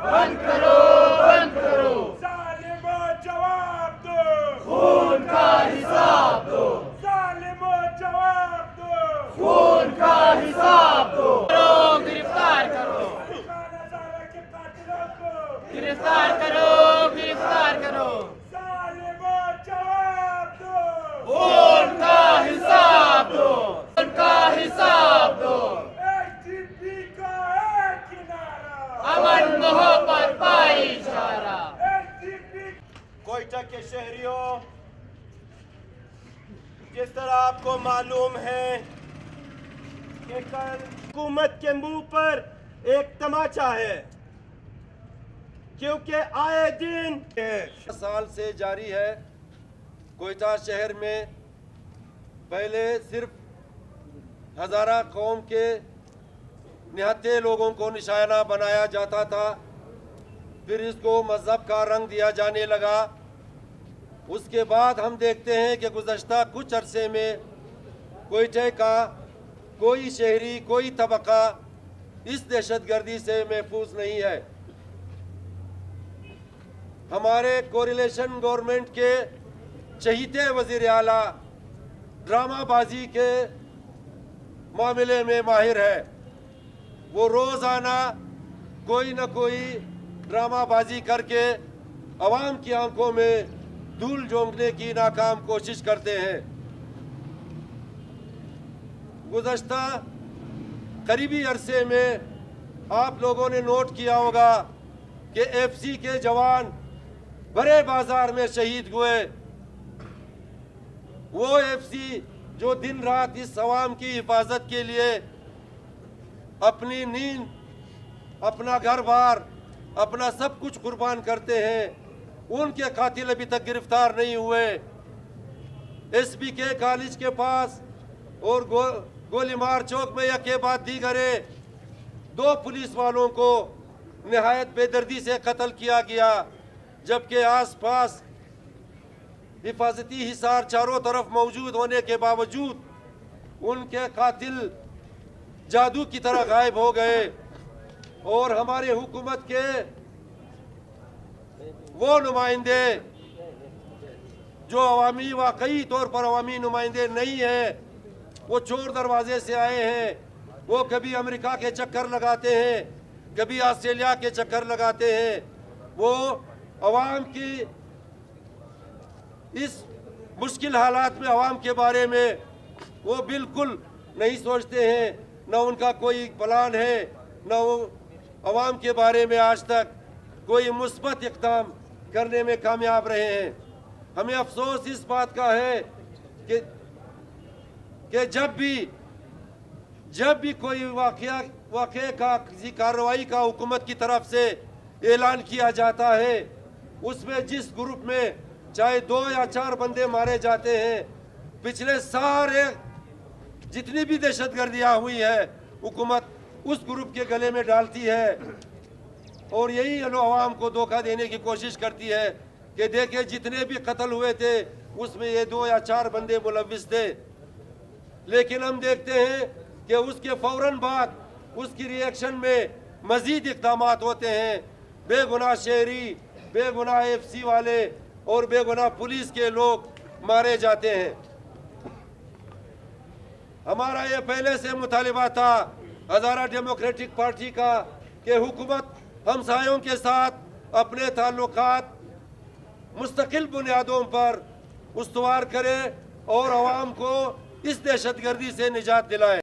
बंद करो, बंद करो। जालिमो जवाब दो, खून का हिसाब दो। जालिमो जवाब दो, खून का हिसाब दो। गिरफ्तार करो, के कातिलों को गिरफ्तार करो, गिरफ्तार करो। जालिमो जवाब दो, खून का हिसाब दो, खून का हिसाब दो। अमन मोहब्बत भाईचारा। कोयटा के शहरियों, जिस तरह आपको मालूम है कि कल हुकूमत के मुंह पर एक तमाचा है, क्योंकि आए दिन 10 साल से जारी है। कोयटा शहर में पहले सिर्फ हज़ारा कौम के निहत्थे लोगों को निशाना बनाया जाता था, फिर इसको मज़हब का रंग दिया जाने लगा। उसके बाद हम देखते हैं कि गुज़श्ता कुछ अरसे में कोयटे का कोई शहरी, कोई तबका इस दहशतगर्दी से महफूज नहीं है। हमारे कोरिलेशन गवर्नमेंट के चहीते वज़ीर आला ड्रामाबाजी के मामले में माहिर है। वो रोज़ाना कोई न कोई ड्रामाबाजी करके अवाम की आंखों में धूल झोंकने की नाकाम कोशिश करते हैं। गुज़श्ता करीबी अरसे में आप लोगों ने नोट किया होगा कि एफसी के जवान बड़े बाजार में शहीद हुए। वो एफसी जो दिन रात इस अवाम की हिफाजत के लिए अपनी नींद, अपना घर बार, अपना सब कुछ कुर्बान करते हैं, उनके कातिल अभी तक गिरफ्तार नहीं हुए। SBK कॉलेज के पास और गोलीमार चौक में यके बाद दीगरे 2 पुलिस वालों को निहायत बेदर्दी से कत्ल किया गया, जबकि आसपास हिफाजती हिसार चारों तरफ मौजूद होने के बावजूद उनके कातिल जादू की तरह गायब हो गए। और हमारे हुकूमत के वो नुमाइंदे जो अवामी वाकई तौर पर अवामी नुमाइंदे नहीं हैं, वो चोर दरवाजे से आए हैं। वो कभी अमेरिका के चक्कर लगाते हैं, कभी ऑस्ट्रेलिया के चक्कर लगाते हैं। वो अवाम की इस मुश्किल हालात में अवाम के बारे में वो बिल्कुल नहीं सोचते हैं। न उनका कोई प्लान है, न वो عوام کے بارے میں آج تک کوئی مثبت اقدام کرنے میں کامیاب رہے ہیں۔ ہمیں افسوس اس بات کا ہے کہ جب بھی کوئی واقعے کا کسی کارروائی کا حکومت کی طرف سے اعلان کیا جاتا ہے، اس میں جس گروپ میں چاہے 2 یا 4 بندے مارے جاتے ہیں، پچھلے سارے جتنی بھی دہشت گردیاں ہوئی ہے حکومت اس گروپ کے گلے میں ڈالتی ہے، اور یہی عوام کو دھوکہ دینے کی کوشش کرتی ہے کہ دیکھیں جتنے بھی قتل ہوئے تھے اس میں یہ 2 یا 4 بندے ملوث تھے۔ لیکن ہم دیکھتے ہیں کہ اس کے فوراً بعد اس کی ری ایکشن میں مزید اقدامات ہوتے ہیں، بے گناہ شہری، بے گناہ ایف سی والے اور بے گناہ پولیس کے لوگ مارے جاتے ہیں۔ ہمارا یہ پہلے سے مطالبہ تھا ہزارہ ڈیموکریٹک پارٹی کا کہ حکومت ہمسایوں کے ساتھ اپنے تعلقات مستقل بنیادوں پر استوار کرے اور عوام کو اس دہشت گردی سے نجات دلائے۔